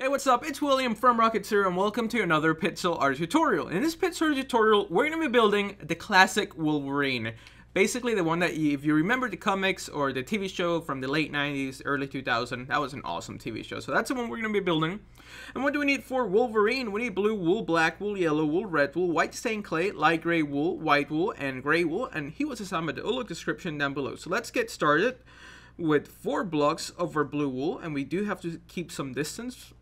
Hey, what's up? It's William from Rocketeer and welcome to another Pixel Art tutorial. In this Pixel Art tutorial, we're going to be building the classic Wolverine. Basically the one that, if you remember the comics or the TV show from the late 90s, early 2000s, that was an awesome TV show. So that's the one we're going to be building. And what do we need for Wolverine? We need blue wool, black wool, yellow wool, red wool, white stained clay, light gray wool, white wool, and gray wool. And he was assigned by the Uluk description down below. So let's get started with 4 blocks of our blue wool. And we do have to keep some distance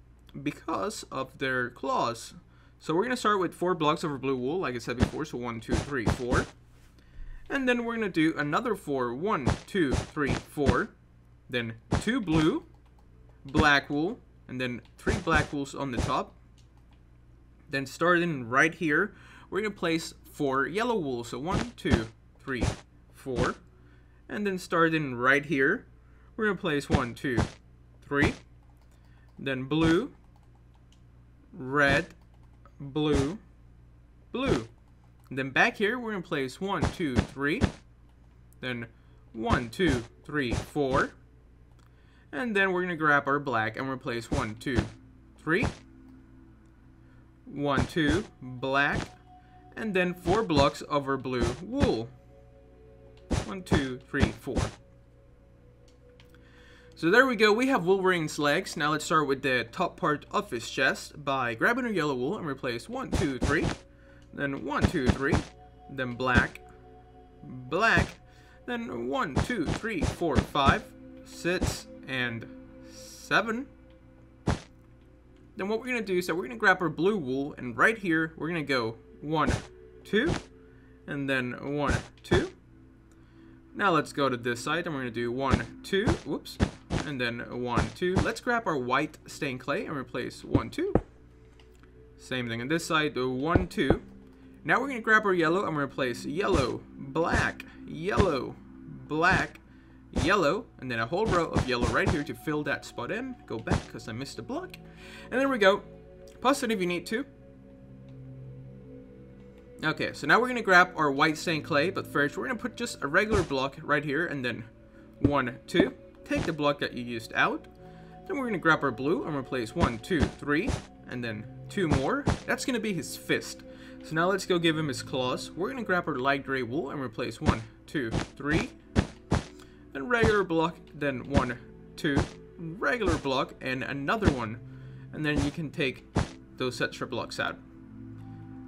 because of their claws. So we're going to start with 4 blocks of our blue wool, like I said before. So 1, 2, 3, 4. And then we're going to do another 4. 1, 2, 3, 4. Then 2 blue, black wool, and then 3 black wools on the top. Then starting right here, we're going to place 4 yellow wool. So 1, 2, 3, 4. And then starting right here, we're going to place 1, 2, 3. Then blue, red, blue, blue. And then back here, we're going to place 1, 2, 3. Then 1, 2, 3, 4. And then we're going to grab our black and replace 1, 2, 3. 1, 2, black. And then 4 blocks of our blue wool. 1, 2, 3, 4. So there we go, we have Wolverine's legs. Now let's start with the top part of his chest by grabbing our yellow wool and replace 1, 2, 3. Then 1, 2, 3. Then black, black. Then 1, 2, 3, 4, 5, 6, and 7. Then what we're going to do is that we're going to grab our blue wool, and right here we're going to go 1, 2, and then 1, 2. Now let's go to this side, and we're going to do 1, 2, whoops, and then 1, 2. Let's grab our white stained clay and replace 1, 2. Same thing on this side, 1, 2. Now we're going to grab our yellow and replace yellow, black, yellow, black, yellow, and then a whole row of yellow right here to fill that spot in. Go back because I missed a block. And there we go. Pause it if you need to. Okay, so now we're going to grab our white stained clay, but first we're going to put just a regular block right here, and then 1, 2. Take the block that you used out. Then we're going to grab our blue and replace 1, 2, 3, and then 2 more. That's going to be his fist. So now let's go give him his claws. We're going to grab our light gray wool and replace 1, 2, 3. Then regular block, then 1, 2, regular block, and another one. And then you can take those extra blocks out.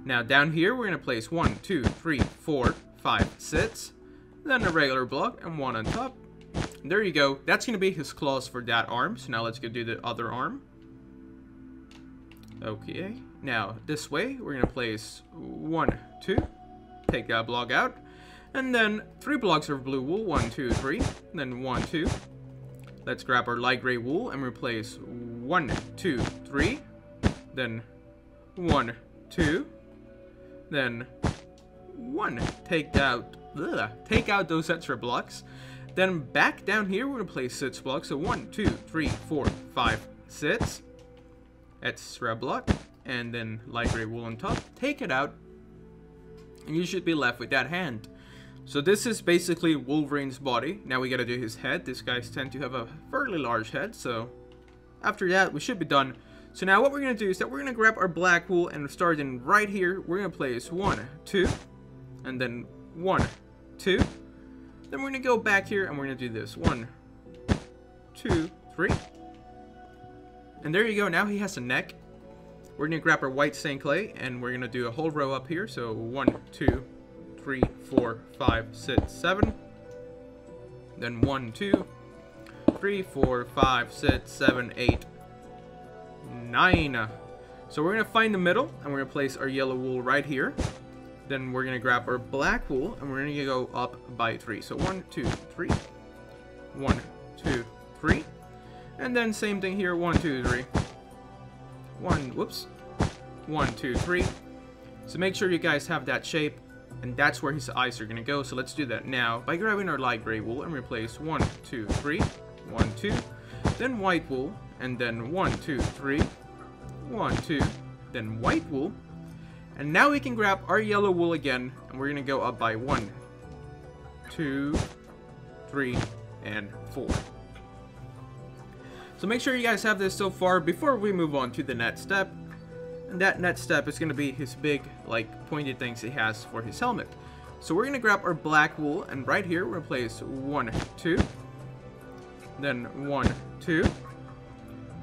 Now down here, we're going to place 1, 2, 3, 4, 5, 6. Then a regular block and 1 on top. And there you go. That's going to be his claws for that arm. So now let's go do the other arm. Okay. Now this way, we're going to place 1, 2. Take that block out. And then 3 blocks of blue wool. 1, 2, 3. Then 1, 2. Let's grab our light gray wool and replace 1, 2, 3. Then 1, 2. Then 1. Take out those extra blocks. Then back down here, we're going to place 6 blocks. So 1, 2, 3, 4, 5, 6. Extra block. And then light gray wool on top. Take it out. And you should be left with that hand. So this is basically Wolverine's body. Now we got to do his head. These guys tend to have a fairly large head. So after that, we should be done. So now what we're going to do is that we're going to grab our black wool and starting right here, we're going to place 1, 2, and then 1, 2. Then we're going to go back here and we're going to do this. 1, 2, 3. And there you go. Now he has a neck. We're going to grab our white stained clay and we're going to do a whole row up here. So 1, 2, 3, 4, 5, 6, 7. Then 1, 2, 3, 4, 5, 6, 7, 8, 9. So we're going to find the middle and we're going to place our yellow wool right here. Then we're going to grab our black wool and we're going to go up by 3. So 1, 2, 3. 1, 2, 3. And then same thing here. 1, 2, 3. 1, 2, 3. So make sure you guys have that shape. And that's where his eyes are going to go. So let's do that now by grabbing our light gray wool and replace 1, 2, 3. 1, 2. Then white wool. And then 1, 2, 3. 1, 2. Then white wool. And now we can grab our yellow wool again. And we're going to go up by 1, 2, 3, and 4. So make sure you guys have this so far before we move on to the next step. And that next step is going to be his big, like, pointed things he has for his helmet. So we're going to grab our black wool, and right here we're going to place 1, 2, then 1, 2,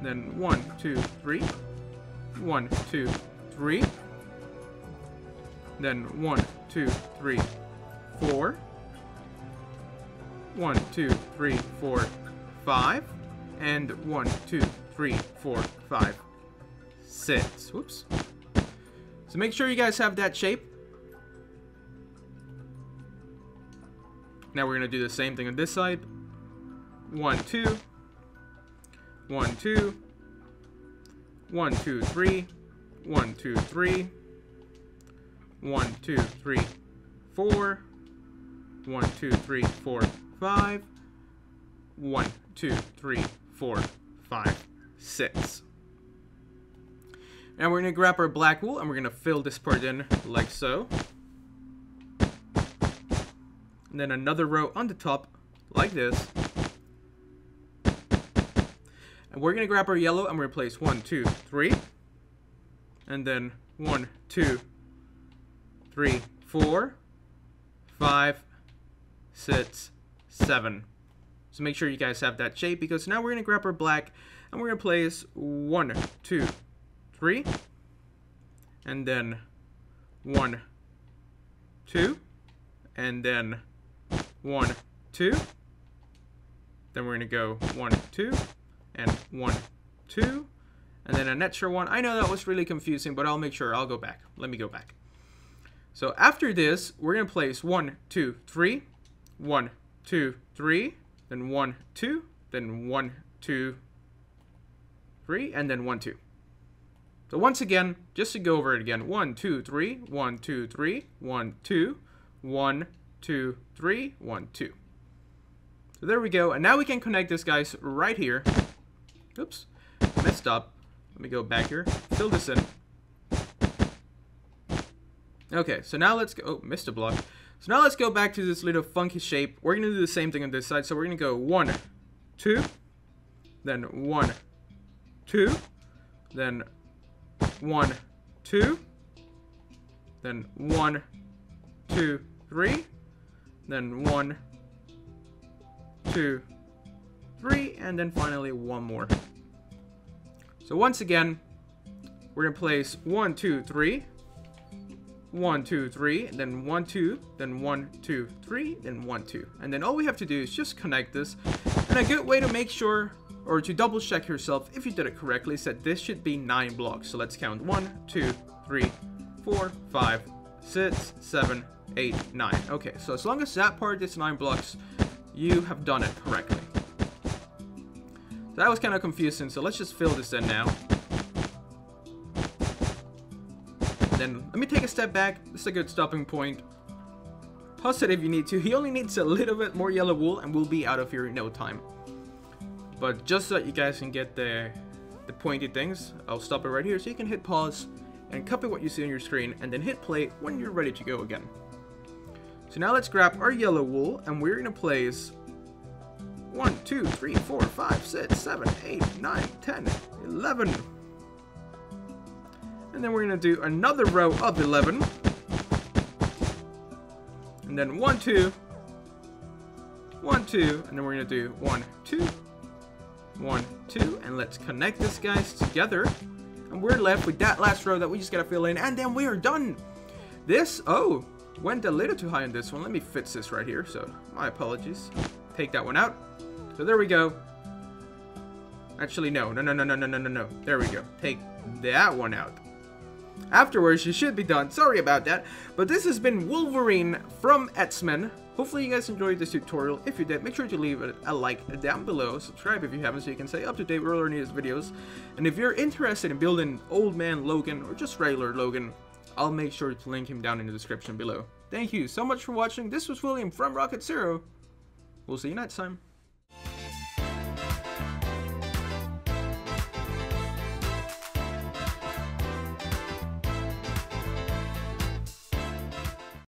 then 1, 2, 3, 1, 2, 3, then 1, 2, 3, 4, 1, 2, 3, 4, 5, and 1, 2, 3, 4, 5, 6. Whoops. So make sure you guys have that shape. Now we're going to do the same thing on this side. 1, 2, 1, 2, 1, 2, 3, 1, 2, 3, 1, 2, 3, 4, 1, 2, 3, 4, 5, 1, 2, 3, 4, 5, 6. Now we're going to grab our black wool and we're going to fill this part in like so. And then another row on the top like this. And we're going to grab our yellow and we're going to place 1, 2, 3. And then 1, 2, 3, 4, 5, 6, 7. So make sure you guys have that shape, because now we're going to grab our black and we're going to place 1, 2, 3. And then 1, 2. And then 1, 2. Then we're going to go 1, 2. And 1, 2. And then an extra one. I know that was really confusing, but I'll make sure. I'll go back. Let me go back. So after this, we're going to place 1, 2, 3. 1, 2, 3. Then 1, 2. Then 1, 2, 3. And then 1, 2. So once again, just to go over it again. 1, 2, 3. 1, 2, 3. 1, 2. 1, 2, 3. 1, 2. So there we go. And now we can connect this, guys, right here. Oops. Messed up. Let me go back here. Fill this in. Okay, so now let's go. Oh, missed a block. So now let's go back to this little funky shape. We're going to do the same thing on this side. So we're going to go 1, 2. Then 1, 2. Then 1, 2. Then 1, 2, 3. Then 1, 2, 3. And then finally one more. So once again, we're going to place 1, 2, 3. 1, 2, 3, then 1, 2, then 1, 2, 3, then 1, 2. And then all we have to do is just connect this. And a good way to make sure, or to double check yourself if you did it correctly, is that this should be 9 blocks. So let's count 1, 2, 3, 4, 5, 6, 7, 8, 9. Okay, so as long as that part is 9 blocks, you have done it correctly. So that was kind of confusing, so let's just fill this in now. Then let me take a step back. This is a good stopping point. Pause it if you need to. He only needs a little bit more yellow wool and we'll be out of here in no time. But just so that you guys can get the pointed things, I'll stop it right here so you can hit pause and copy what you see on your screen and then hit play when you're ready to go again. So now let's grab our yellow wool and we're going to place 1, 2, 3, 4, 5, 6, 7, 8, 9, 10, 11. And then we're going to do another row of 11. And then 1, 2. 1, 2. And then we're going to do 1, 2. 1, 2. And let's connect this, guys, together. And we're left with that last row that we just got to fill in. And then we are done. This, oh, went a little too high on this one. Let me fix this right here. So, my apologies. Take that one out. So there we go. Actually, no. There we go. Take that one out. Afterwards, you should be done. Sorry about that. But this has been Wolverine from Etzman. Hopefully you guys enjoyed this tutorial. If you did, make sure to leave a like down below. Subscribe if you haven't so you can stay up to date with all our newest videos. And if you're interested in building Old Man Logan or just regular Logan, I'll make sure to link him down in the description below. Thank you so much for watching. This was William from Rocket Zero. We'll see you next time.